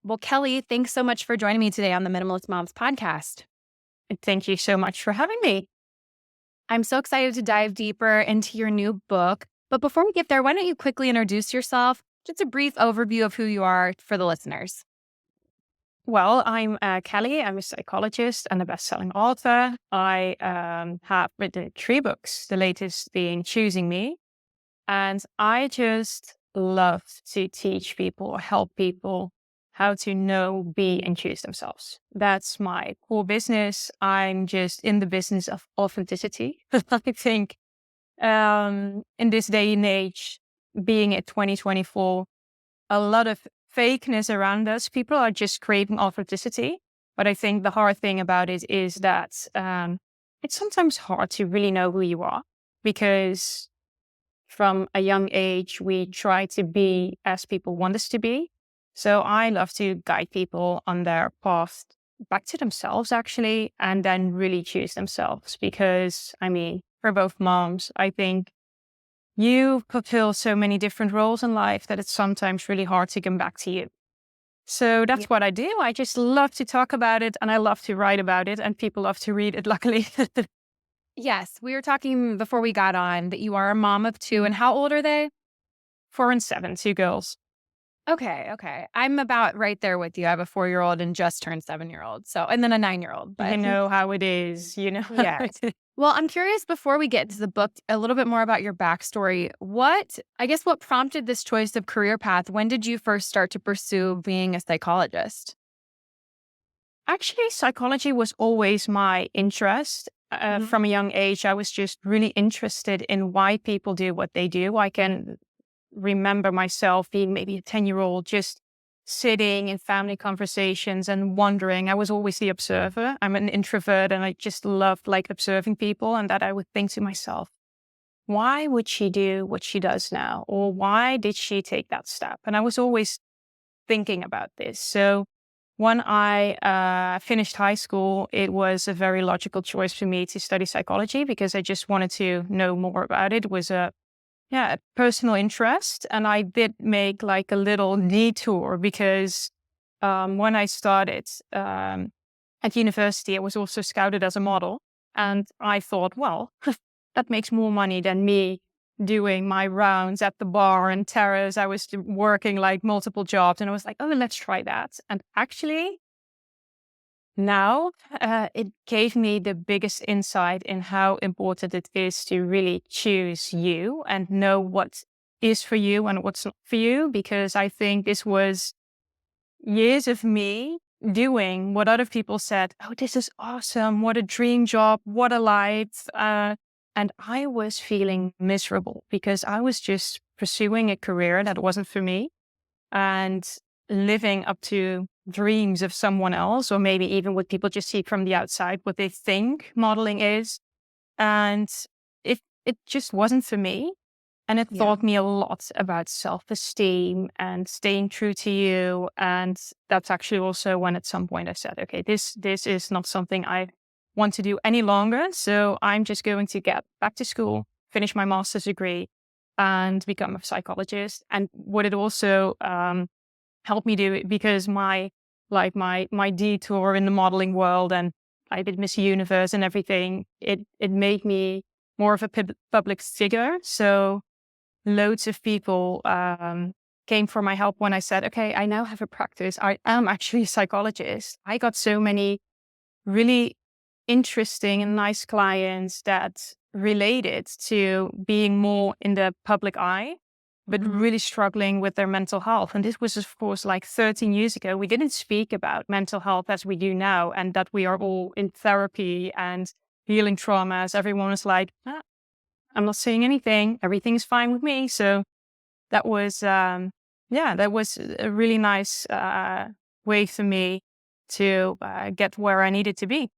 Well, Kelly, thanks so much for joining me today on the Minimalist Moms podcast. Thank you so much for having me. I'm so excited to dive deeper into your new book. But before we get there, why don't you quickly introduce yourself? Just a brief overview of who you are for the listeners. Well, I'm Kelly. I'm a psychologist and a best-selling author. I have written 3 books, the latest being Choosing Me. And I just love to teach people, help people how to know, be, and choose themselves. That's my core business. I'm just in the business of authenticity. I think in this day and age, being at 2024, a lot of fakeness around us. People are just craving authenticity. But I think the hard thing about it is that it's sometimes hard to really know who you are because from a young age, we try to be as people want us to be. So I love to guide people on their path back to themselves, actually, and then really choose themselves. Because, I mean, for both moms, I think you fulfill so many different roles in life that it's sometimes really hard to come back to you. So Yeah. that's what I do. I just love to talk about it and I love to write about it and people love to read it, luckily. Yes, we were talking before we got on that you are a mom of two. And how old are they? 4 and 7, 2 girls. Okay. I'm about right there with you. I have a 4-year-old and just turned 7-year-old. So, and then a 9-year-old. You But know how it is, you know. yes. Well, I'm curious before we get into the book, a little bit more about your backstory. What prompted this choice of career path? When did you first start to pursue being a psychologist? Actually, psychology was always my interest. Mhm. From a young age, I was just really interested in why people do what they do. I can remember myself being maybe a 10-year-old, just sitting in family conversations and wondering. I was always the observer. I'm an introvert and I just loved like observing people. And that I would think to myself, why would she do what she does now? Or why did she take that step? And I was always thinking about this. So when I finished high school, it was a very logical choice for me to study psychology because I just wanted to know more about it. It was a personal interest. And I did make like a little detour because when I started at university, I was also scouted as a model. And I thought, well, that makes more money than me doing my rounds at the bar and terrace. I was working like multiple jobs and I was like, oh, let's try that. And actually, now it gave me the biggest insight in how important it is to really choose you and know what is for you and what's not for you. Because I think this was years of me doing what other people said, oh, this is awesome. What a dream job. What a life. And I was feeling miserable because I was just pursuing a career that wasn't for me and living up to dreams of someone else, or maybe even what people just see from the outside, what they think modeling is. And it just wasn't for me. And it Yeah. taught me a lot about self-esteem and staying true to you. And that's actually also when at some point I said, okay, this is not something I want to do any longer. So I'm just going to get back to school, finish my master's degree and become a psychologist. And what it also helped me do it because my detour in the modeling world and I did Miss Universe and everything, it made me more of a public figure. So loads of people came for my help when I said, okay, I now have a practice. I am actually a psychologist. I got so many really interesting and nice clients that related to being more in the public eye, but Mhm. really struggling with their mental health. And this was, of course, like 13 years ago. We didn't speak about mental health as we do now, and that we are all in therapy and healing traumas. Everyone was like, "Ah, I'm not saying anything. Everything is fine with me." So that was, that was a really nice way for me to get where I needed to be.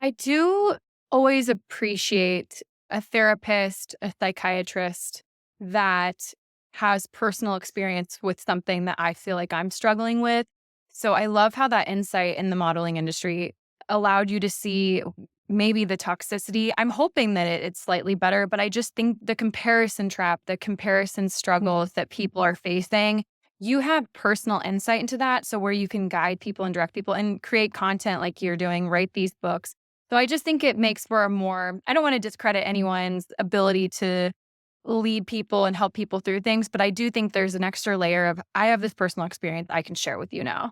I do always appreciate a therapist, a psychiatrist that has personal experience with something that I feel like I'm struggling with. So I love how that insight in the modeling industry allowed you to see maybe the toxicity. I'm hoping that it's slightly better, but I just think the comparison trap, the comparison struggles that people are facing you have personal insight into that. So, where you can guide people and direct people and create content like you're doing, write these books. So, I just think it makes for a more, I don't want to discredit anyone's ability to lead people and help people through things, but I do think there's an extra layer of, I have this personal experience I can share with you now.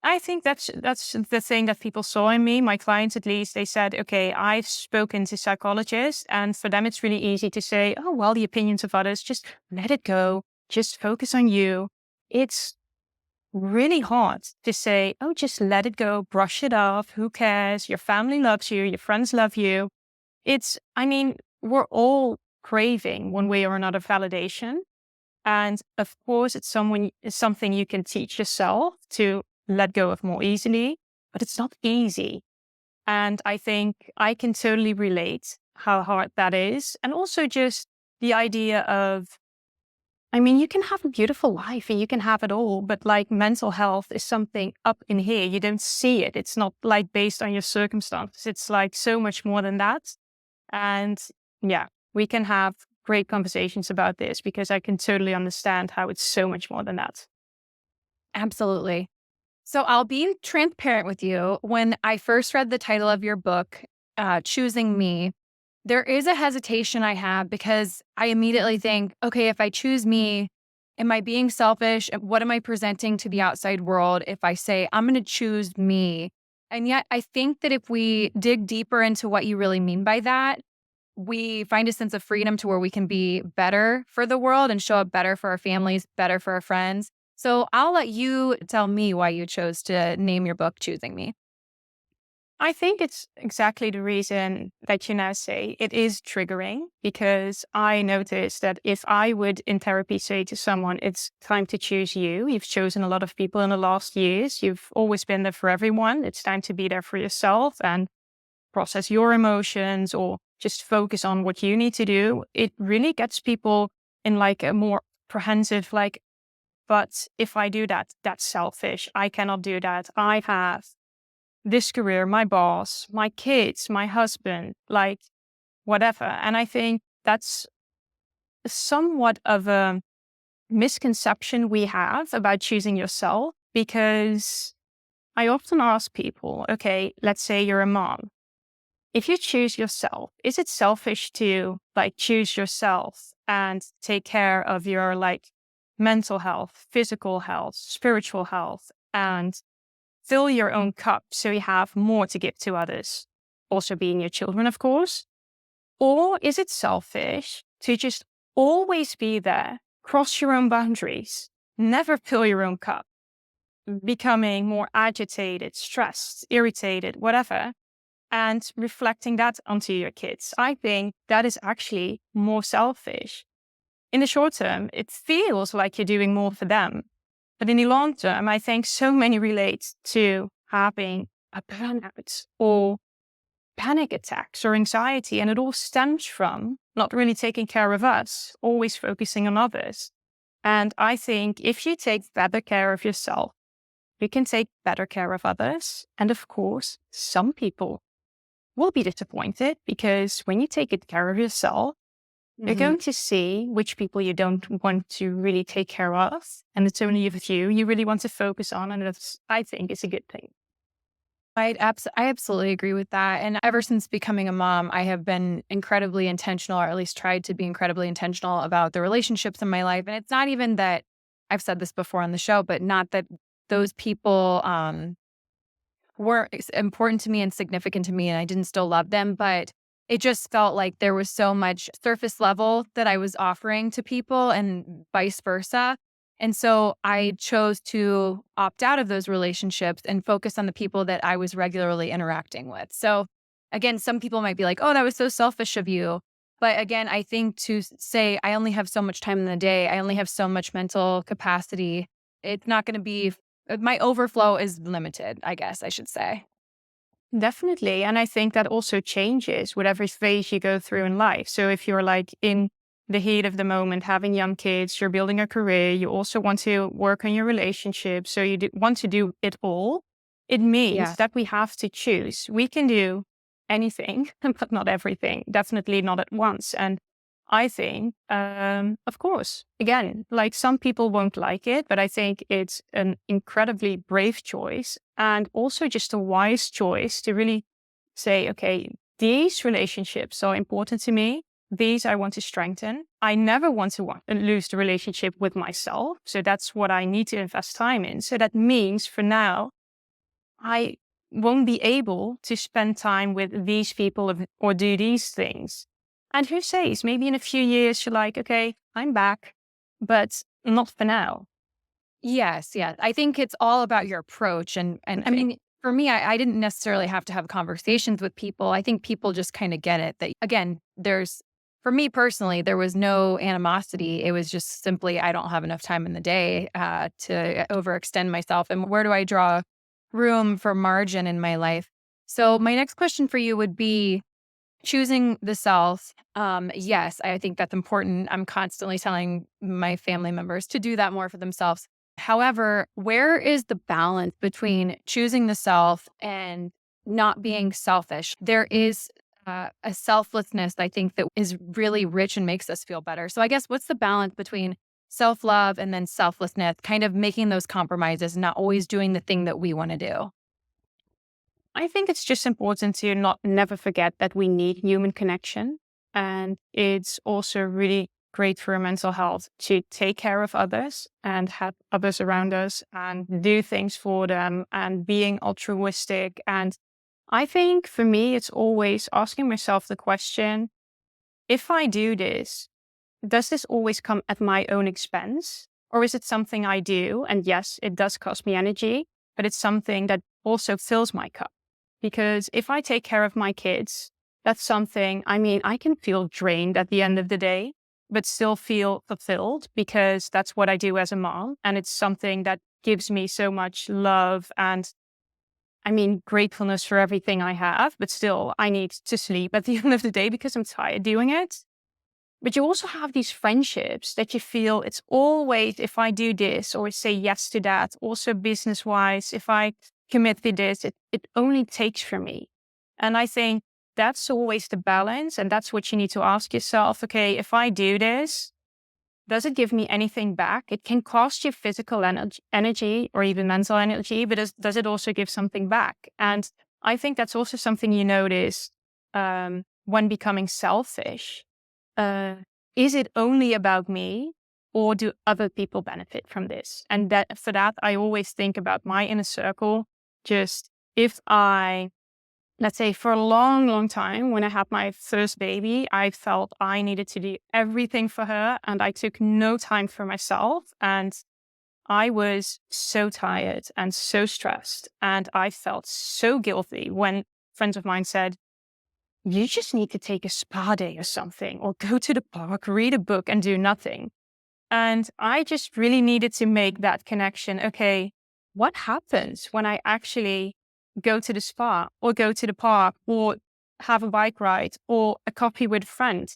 I think that's the thing that people saw in me. My clients, at least, they said, "Okay, I've spoken to psychologists, and for them, it's really easy to say, oh well, the opinions of others, just let it go, just focus on you." It's really hard to say, "Oh, just let it go, brush it off. Who cares? Your family loves you, your friends love you." I mean, we're all craving one way or another validation. And of course, it's something you can teach yourself to let go of more easily, but it's not easy. And I think I can totally relate how hard that is. And also just the idea of, I mean, you can have a beautiful life and you can have it all, but like mental health is something up in here. You don't see it. It's not like based on your circumstances. It's like so much more than that. And yeah, we can have great conversations about this because I can totally understand how it's so much more than that. Absolutely. So I'll be transparent with you. When I first read the title of your book, Choosing Me, there is a hesitation I have because I immediately think, okay, if I choose me, am I being selfish? What am I presenting to the outside world if I say, I'm going to choose me? And yet, I think that if we dig deeper into what you really mean by that, we find a sense of freedom to where we can be better for the world and show up better for our families, better for our friends. So I'll let you tell me why you chose to name your book Choosing Me. I think it's exactly the reason that you now say it is triggering because I noticed that if I would in therapy say to someone, it's time to choose you, you've chosen a lot of people in the last years, you've always been there for everyone, it's time to be there for yourself and process your emotions or just focus on what you need to do. It really gets people in like a more apprehensive, like, but if I do that, that's selfish. I cannot do that. I have this career, my boss, my kids, my husband, like whatever. And I think that's somewhat of a misconception we have about choosing yourself because I often ask people, okay, let's say you're a mom. If you choose yourself, is it selfish to like choose yourself and take care of your like mental health, physical health, spiritual health, and fill your own cup so you have more to give to others, also being your children, of course? Or is it selfish to just always be there, cross your own boundaries, never fill your own cup, becoming more agitated, stressed, irritated, whatever, and reflecting that onto your kids? I think that is actually more selfish. In the short term, it feels like you're doing more for them. But in the long term, I think so many relate to having a burnout or panic attacks or anxiety. And it all stems from not really taking care of us, always focusing on others. And I think if you take better care of yourself, you can take better care of others. And of course, some people will be disappointed because when you take good care of yourself, you're Mhm. going to see which people you don't want to really take care of. And it's only a few you really want to focus on. And that's, I think, is a good thing. I absolutely agree with that. And ever since becoming a mom, I have been incredibly intentional, or at least tried to be incredibly intentional about the relationships in my life. And it's not even that I've said this before on the show, but not that those people were important to me and significant to me, and I didn't still love them, but it just felt like there was so much surface level that I was offering to people and vice versa. And so I chose to opt out of those relationships and focus on the people that I was regularly interacting with. So again, some people might be like, oh, that was so selfish of you. But again, I think to say, I only have so much time in the day, I only have so much mental capacity, it's not going to be, my overflow is limited, I guess I should say. Definitely. And I think that also changes with every phase you go through in life. So if you're like in the heat of the moment, having young kids, you're building a career, you also want to work on your relationship. So want to do it all. It means Yeah. that we have to choose. We can do anything, but not everything. Definitely not at once. And I think, of course, again, like some people won't like it, but I think it's an incredibly brave choice and also just a wise choice to really say, okay, these relationships are important to me. These I want to strengthen. I never want to lose the relationship with myself. So that's what I need to invest time in. So that means for now, I won't be able to spend time with these people or do these things. And who says, maybe in a few years, you're like, okay, I'm back, but not for now. Yes, yeah. I think it's all about your approach and I mean, for me, I didn't necessarily have to have conversations with people. I think people just kind of get it that again, there's for me personally, there was no animosity. It was just simply I don't have enough time in the day to overextend myself. And where do I draw room for margin in my life? So my next question for you would be choosing the self. Yes, I think that's important. I'm constantly telling my family members to do that more for themselves. However, where is the balance between choosing the self and not being selfish? There is a selflessness, I think, that is really rich and makes us feel better. So, I guess what's the balance between self love and then selflessness, kind of making those compromises, not always doing the thing that we want to do? I think it's just important to not never forget that we need human connection. And it's also really great for our mental health to take care of others and have others around us and do things for them and being altruistic. And I think for me, it's always asking myself the question, if I do this, does this always come at my own expense? Or is it something I do? And yes, it does cost me energy, but it's something that also fills my cup. Because if I take care of my kids, that's something, I mean, I can feel drained at the end of the day, but still feel fulfilled because that's what I do as a mom. And it's something that gives me so much love and I mean, gratefulness for everything I have, but still I need to sleep at the end of the day because I'm tired doing it. But you also have these friendships that you feel it's always if I do this or say yes to that, also business wise, if I commit to this, it only takes from me. And I think that's always the balance. And that's what you need to ask yourself. Okay, if I do this, does it give me anything back? It can cost you physical energy or even mental energy, but does it also give something back? And I think that's also something you notice when becoming selfish. uh, is it only about me or do other people benefit from this? And that for that, I always think about my inner circle. Just if I, let's say for a long, long time, when I had my first baby, I felt I needed to do everything for her and I took no time for myself. And I was so tired and so stressed. And I felt so guilty when friends of mine said, you just need to take a spa day or something, or go to the park, read a book, and do nothing. And I just really needed to make that connection. Okay, what happens when I actually go to the spa, or go to the park, or have a bike ride, or a coffee with a friend?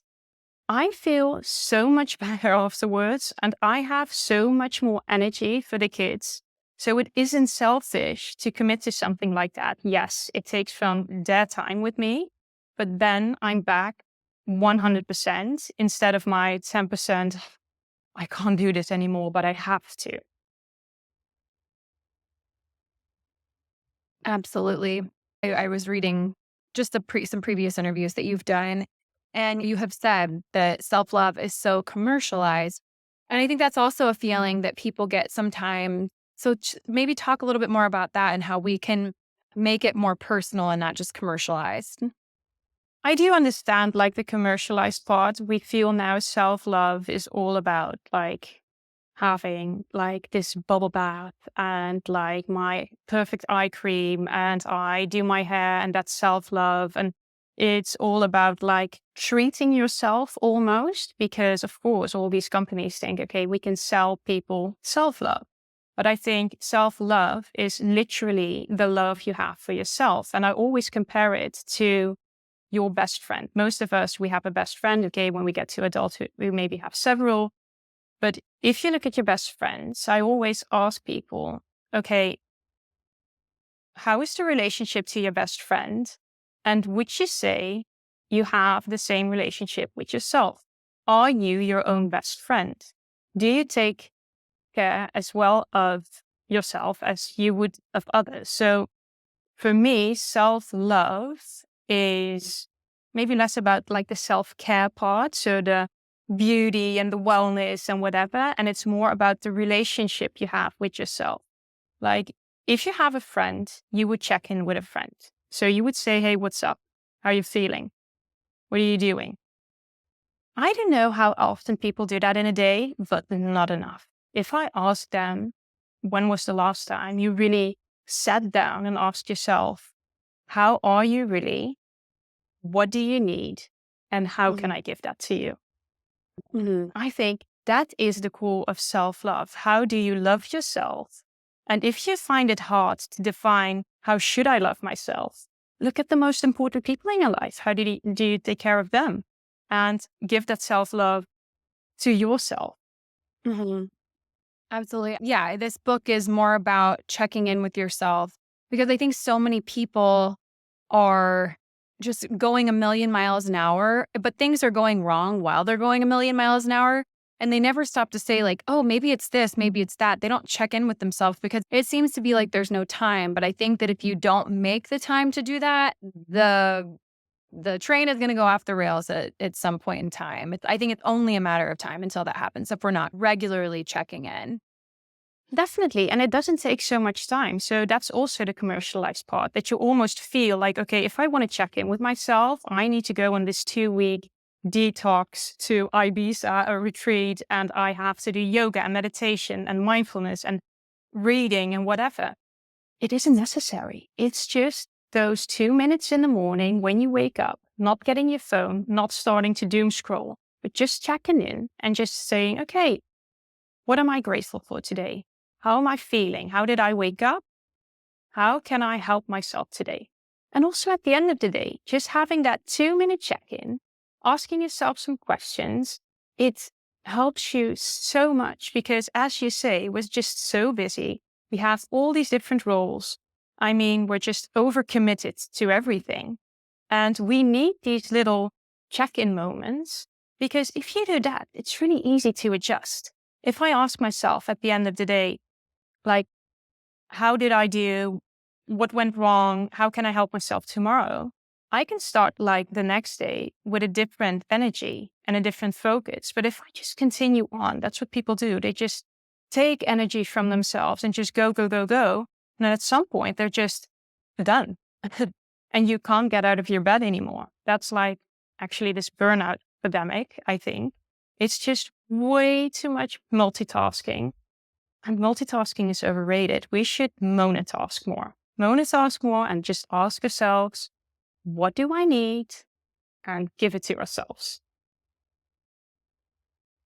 I feel so much better afterwards, and I have so much more energy for the kids. So it isn't selfish to commit to something like that. Yes, it takes from their time with me, but then I'm back 100% instead of my 10%. I can't do this anymore, but I have to. Absolutely. I was reading just some previous interviews that you've done, and you have said that self love is so commercialized. And I think that's also a feeling that people get sometimes. So maybe talk a little bit more about that and how we can make it more personal and not just commercialized. I do understand like the commercialized part. We feel now self love is all about like having like this bubble bath and like my perfect eye cream and I do my hair and that's self love. And it's all about like treating yourself almost because, of course, all these companies think, okay, we can sell people self love. But I think self love is literally the love you have for yourself. And I always compare it to your best friend. Most of us, we have a best friend. Okay, when we get to adulthood, we maybe have several. But if you look at your best friends, I always ask people, okay, how is the relationship to your best friend? And would you say you have the same relationship with yourself? are you your own best friend? Do you take care as well of yourself as you would of others? So for me, self-love is maybe less about like the self-care part, so the beauty and the wellness and whatever, and it's more about the relationship you have with yourself. Like if you have a friend, you would check in with a friend. So you would say, "Hey, what's up? How are you feeling? What are you doing?" I don't know how often people do that in a day, but not enough. If I ask them, when was the last time you really sat down and asked yourself, how are you really? What do you need? And how can Mhm. I give that to you? Mhm. I think that is the core of self love. How do you love yourself? And if you find it hard to define how should I love myself, look at the most important people in your life. How do you take care of them? And give that self love to yourself. Mhm. Absolutely. Yeah, this book is more about checking in with yourself because I think so many people are just going a million miles an hour, but things are going wrong while they're going a million miles an hour. And they never stop to say, like, oh, maybe it's this, maybe it's that. They don't check in with themselves because it seems to be like there's no time. But I think that if you don't make the time to do that, the train is going to go off the rails at some point in time. I think it's only a matter of time until that happens if we're not regularly checking in. Definitely. And it doesn't take so much time. So that's also the commercialized part that you almost feel like, okay, if I want to check in with myself, I need to go on this 2 week detox to Ibiza, a retreat, and I have to do yoga and meditation and mindfulness and reading and whatever. It isn't necessary. It's just those 2 minutes in the morning when you wake up, not getting your phone, not starting to doom scroll, but just checking in and just saying, okay, what am I grateful for today? How am I feeling? How did I wake up? How can I help myself today? And also at the end of the day, just having that 2 minute check in, asking yourself some questions, it helps you so much because, as you say, we're just so busy. We have all these different roles. I mean, we're just overcommitted to everything. And we need these little check in moments because if you do that, it's really easy to adjust. If I ask myself at the end of the day, like, how did I do? What went wrong? How can I help myself tomorrow? I can start like the next day with a different energy and a different focus. But if I just continue on, that's what people do. They just take energy from themselves and just go, go, go, go. And then at some point, they're just done. And you can't get out of your bed anymore. That's like actually this burnout epidemic, I think. It's just way too much multitasking. And multitasking is overrated. We should monotask more. Monotask more and just ask ourselves, what do I need? And give it to ourselves.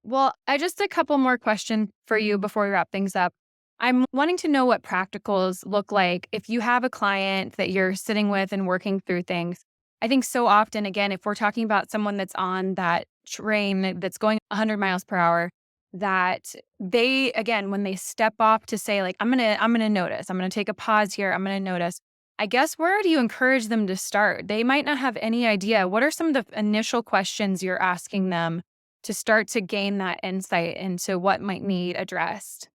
Well, I just a couple more questions for you before we wrap things up. I'm wanting to know what practicals look like if you have a client that you're sitting with and working through things. I think so often, again, if we're talking about someone that's on that train that's going 100 miles per hour, that they, again, when they step off to say, like, I'm gonna notice, I'm gonna take a pause here, I'm gonna notice. I guess where do you encourage them to start? They might not have any idea. What are some of the initial questions you're asking them to start to gain that insight into what might need addressed?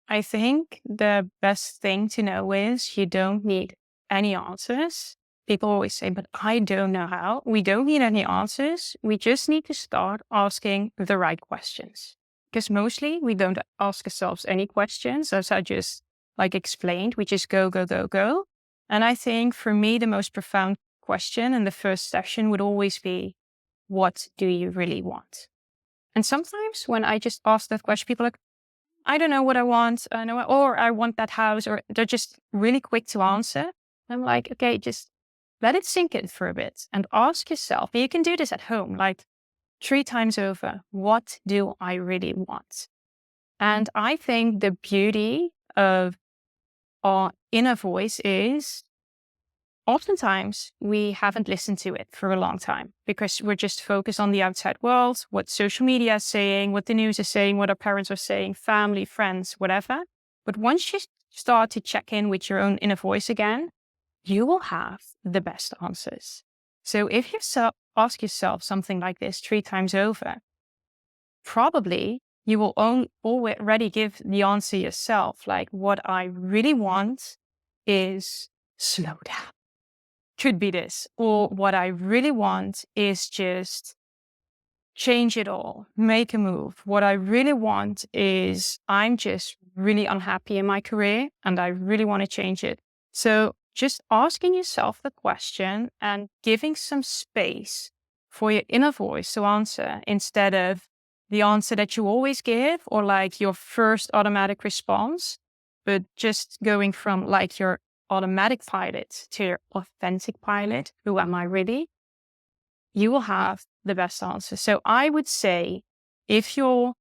I think the best thing to know is you don't need any answers. People always say, but I don't know how. We don't need any answers. We just need to start asking the right questions. Because mostly we don't ask ourselves any questions, as I just like explained. We just go, go, go, go. And I think for me, the most profound question in the first session would always be, what do you really want? And sometimes when I just ask that question, people are like, I don't know what I want, or I want that house, or they're just really quick to answer. I'm like, okay, just let it sink in for a bit and ask yourself. And you can do this at home, like 3 times over. What do I really want? And I think the beauty of our inner voice is oftentimes we haven't listened to it for a long time because we're just focused on the outside world, what social media is saying, what the news is saying, what our parents are saying, family, friends, whatever. But once you start to check in with your own inner voice again, you will have the best answers. So if you ask yourself something like this 3 times over, probably you will already give the answer yourself. Like, what I really want is slow down. Could be this. Or what I really want is just change it all, make a move. What I really want is I'm just really unhappy in my career and I really want to change it. So just asking yourself the question and giving some space for your inner voice to answer instead of the answer that you always give or like your first automatic response, but just going from like your automatic pilot to your authentic pilot. Who am I really? You will have the best answer. So I would say if you're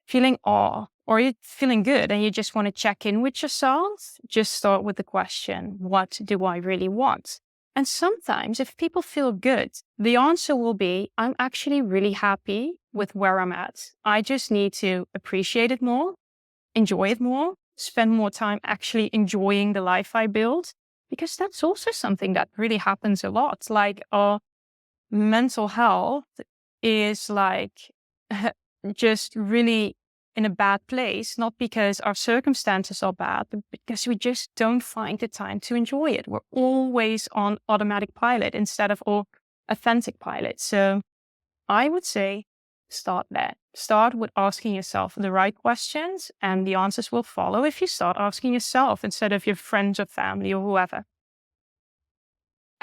feeling awe or you're feeling good and you just want to check in with yourself, just start with the question, what do I really want? And sometimes if people feel good, the answer will be, I'm actually really happy with where I'm at. I just need to appreciate it more, enjoy it more, spend more time actually enjoying the life I build, because that's also something that really happens a lot. Like, mental health is like just really in a bad place, not because our circumstances are bad, but because we just don't find the time to enjoy it. We're always on automatic pilot instead of all authentic pilot. So I would say start there. Start with asking yourself the right questions, and the answers will follow if you start asking yourself instead of your friends or family or whoever.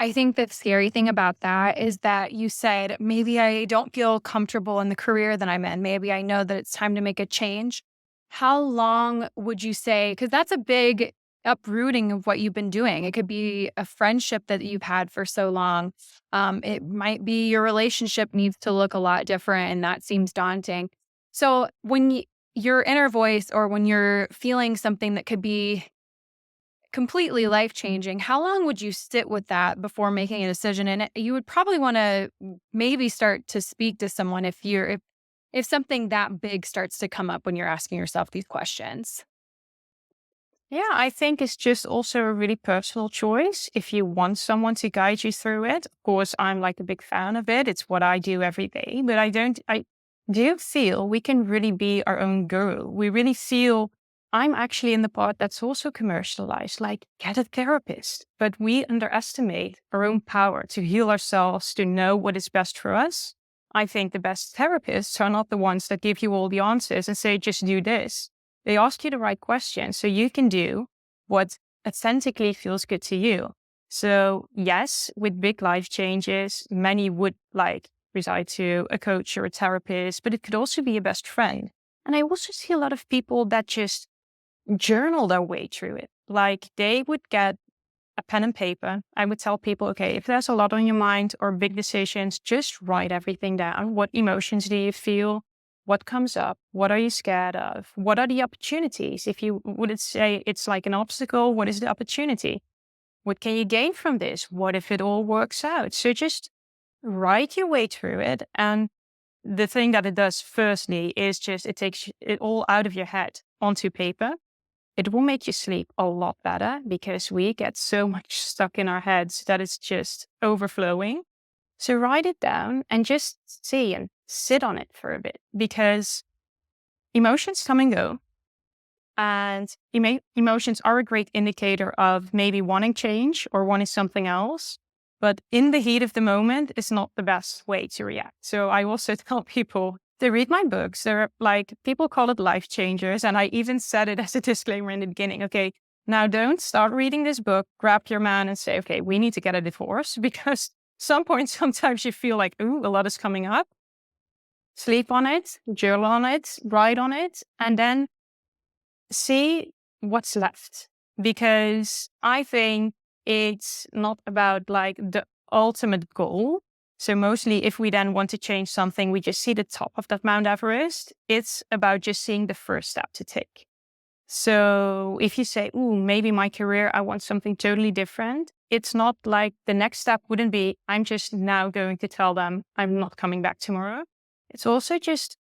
I think the scary thing about that is that you said, maybe I don't feel comfortable in the career that I'm in. Maybe I know that it's time to make a change. How long would you say? Because that's a big uprooting of what you've been doing. It could be a friendship that you've had for so long. It might be your relationship needs to look a lot different, and that seems daunting. So your inner voice, or when you're feeling something that could be completely life changing, how long would you sit with that before making a decision? And you would probably want to maybe start to speak to someone if something that big starts to come up when you're asking yourself these questions. Yeah, I think it's just also a really personal choice. If you want someone to guide you through it, of course, I'm like a big fan of it. It's what I do every day. But I do feel we can really be our own guru. We really feel I'm actually in the part that's also commercialized, like get a therapist. But we underestimate our own power to heal ourselves, to know what is best for us. I think the best therapists are not the ones that give you all the answers and say, just do this. They ask you the right questions so you can do what authentically feels good to you. So yes, with big life changes, many would like reside to a coach or a therapist, but it could also be a best friend. And I also see a lot of people that just journal their way through it. Like they would get a pen and paper. I would tell people, okay, if there's a lot on your mind or big decisions, just write everything down. What emotions do you feel? What comes up? What are you scared of? What are the opportunities? If you would say it's like an obstacle, what is the opportunity? What can you gain from this? What if it all works out? So just write your way through it. And the thing that it does firstly is just it takes it all out of your head onto paper. It will make you sleep a lot better because we get so much stuck in our heads that it's just overflowing. So write it down and just see and sit on it for a bit, because emotions come and go. And emotions are a great indicator of maybe wanting change or wanting something else. But in the heat of the moment is not the best way to react. So I also tell people to read my books. They're like, people call it life changers. And I even said it as a disclaimer in the beginning. Okay, now don't start reading this book, grab your man and say, okay, we need to get a divorce, because some point, sometimes you feel like, ooh, a lot is coming up. Sleep on it, journal on it, write on it, and then see what's left. Because I think it's not about like the ultimate goal. So mostly if we then want to change something, we just see the top of that Mount Everest. It's about just seeing the first step to take. So if you say, ooh, maybe my career, I want something totally different. It's not like the next step wouldn't be, I'm just now going to tell them I'm not coming back tomorrow. It's also just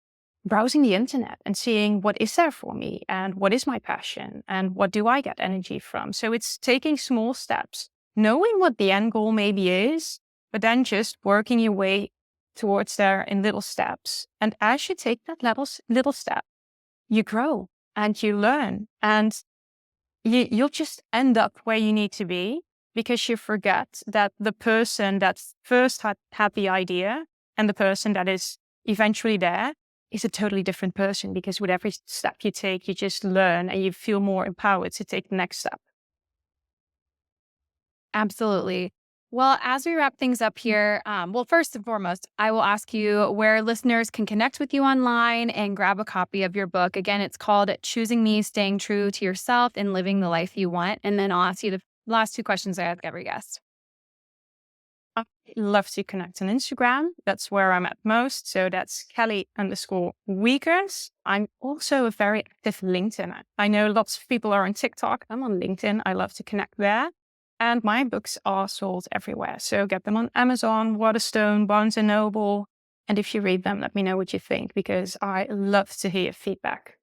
browsing the internet and seeing what is there for me and what is my passion and what do I get energy from. So it's taking small steps, knowing what the end goal maybe is, but then just working your way towards there in little steps. And as you take that little step, you grow and you learn, and you'll just end up where you need to be, because you forget that the person that first had the idea and the person that is eventually there is a totally different person, because with every step you take, you just learn and you feel more empowered to take the next step. Absolutely. Well, as we wrap things up here, well, first and foremost, I will ask you where listeners can connect with you online and grab a copy of your book. Again, it's called Choosing Me, Staying True to Yourself and Living the Life You Want. And then I'll ask you the last two questions I ask every guest. I love to connect on Instagram. That's where I'm at most. So that's Kelly_Weekers. I'm also a very active LinkedIn. I know lots of people are on TikTok. I'm on LinkedIn. I love to connect there. And my books are sold everywhere. So get them on Amazon, Waterstone, Barnes and Noble. And if you read them, let me know what you think, because I love to hear feedback.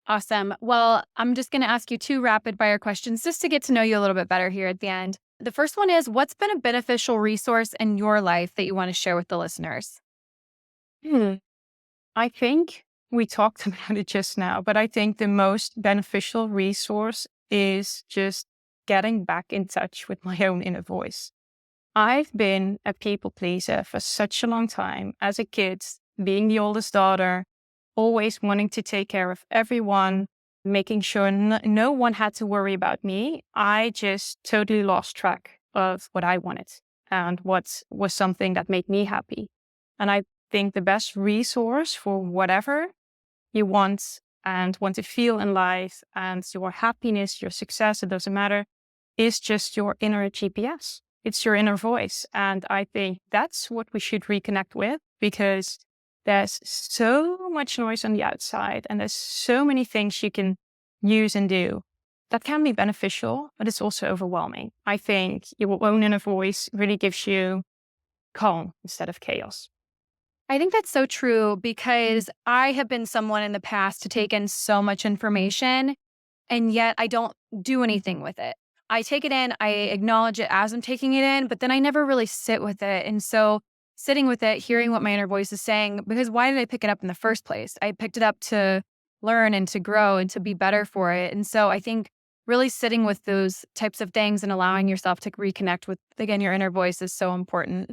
Awesome. Well, I'm just going to ask you two rapid fire questions just to get to know you a little bit better here at the end. The first one is, what's been a beneficial resource in your life that you want to share with the listeners? Hmm. I think we talked about it just now, but I think the most beneficial resource is just getting back in touch with my own inner voice. I've been a people pleaser for such a long time. As a kid, being the oldest daughter, always wanting to take care of everyone, making sure no one had to worry about me. I just totally lost track of what I wanted and what was something that made me happy. And I think the best resource for whatever you want and want to feel in life, and your happiness, your success, it doesn't matter, is just your inner GPS. It's your inner voice. And I think that's what we should reconnect with, because there's so much noise on the outside and there's so many things you can use and do that can be beneficial, but it's also overwhelming. I think your own inner voice really gives you calm instead of chaos. I think that's so true because I have been someone in the past to take in so much information, and yet I don't do anything with it. I take it in, I acknowledge it as I'm taking it in, but then I never really sit with it. And so sitting with it, hearing what my inner voice is saying, because why did I pick it up in the first place? I picked it up to learn and to grow and to be better for it. And so I think really sitting with those types of things and allowing yourself to reconnect with, again, your inner voice is so important.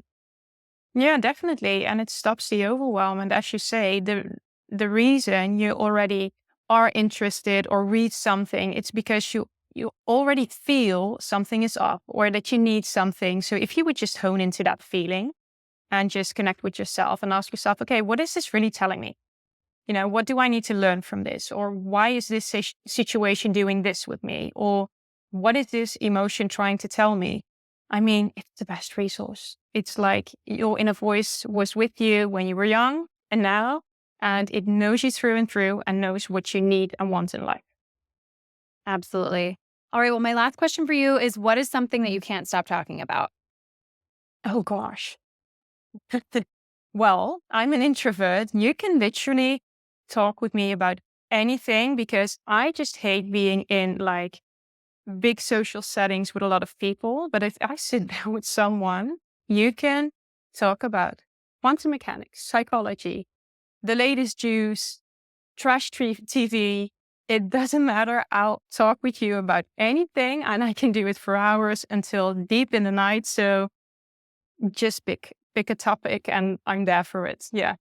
Yeah, definitely. And it stops the overwhelm. And as you say, the reason you already are interested or read something, it's because you already feel something is up or that you need something. So if you would just hone into that feeling and just connect with yourself and ask yourself, okay, what is this really telling me? What do I need to learn from this? Or why is this situation doing this with me? Or what is this emotion trying to tell me? I mean, it's the best resource. It's like your inner voice was with you when you were young and now, and it knows you through and through and knows what you need and want in life. Absolutely. All right. Well, my last question for you is, what is something that you can't stop talking about? Oh gosh. Well, I'm an introvert. You can literally talk with me about anything, because I just hate being in like big social settings with a lot of people. But if I sit down with someone, you can talk about quantum mechanics, psychology, the latest juice, TV. It doesn't matter. I'll talk with you about anything, and I can do it for hours until deep in the night. So just pick a topic and I'm there for it. Yeah.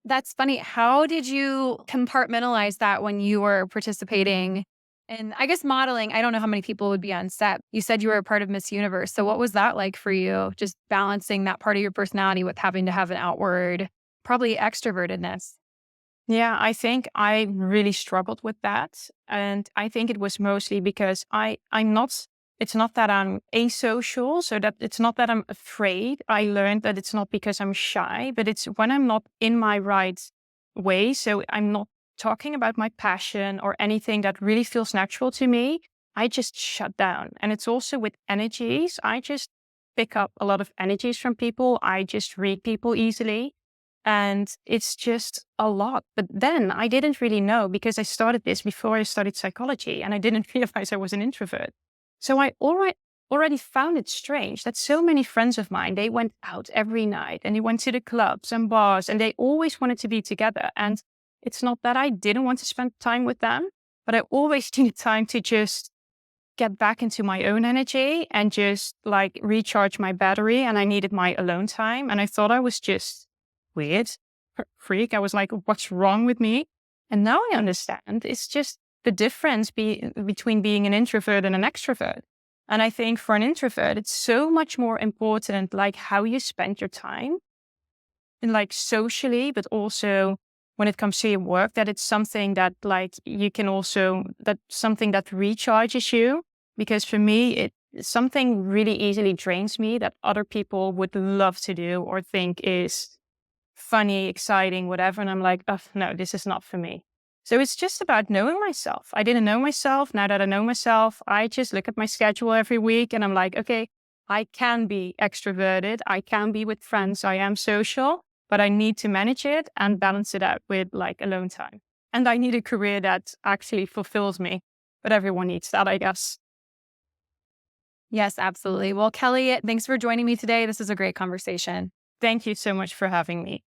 That's funny. How did you compartmentalize that when you were participating in, I guess, modeling? I don't know how many people would be on set. You said you were a part of Miss Universe. So what was that like for you? Just balancing that part of your personality with having to have an outward, probably extrovertedness. Yeah, I think I really struggled with that. And I think it was mostly because I'm not, it's not that I'm asocial, so that it's not that I'm afraid. I learned that it's not because I'm shy, but it's when I'm not in my right way. So I'm not talking about my passion or anything that really feels natural to me. I just shut down. And it's also with energies. I just pick up a lot of energies from people. I just read people easily. And it's just a lot. But then I didn't really know, because I started this before I studied psychology and I didn't realize I was an introvert. So I already found it strange that so many friends of mine, they went out every night and they went to the clubs and bars and they always wanted to be together. And it's not that I didn't want to spend time with them, but I always needed time to just get back into my own energy and just like recharge my battery. And I needed my alone time. And I thought I was just weird, freak. I was like, what's wrong with me? And now I understand it's just the difference between being an introvert and an extrovert. And I think for an introvert, it's so much more important, like how you spend your time and like socially, but also when it comes to your work, that it's something that like you can also, that something that recharges you. Because for me, it something really easily drains me that other people would love to do or think is funny, exciting, whatever. And I'm like, oh, no, this is not for me. So it's just about knowing myself. I didn't know myself. Now that I know myself, I just look at my schedule every week and I'm like, okay, I can be extroverted. I can be with friends. I am social, but I need to manage it and balance it out with like alone time. And I need a career that actually fulfills me. But everyone needs that, I guess. Yes, absolutely. Well, Kelly, thanks for joining me today. This was a great conversation. Thank you so much for having me.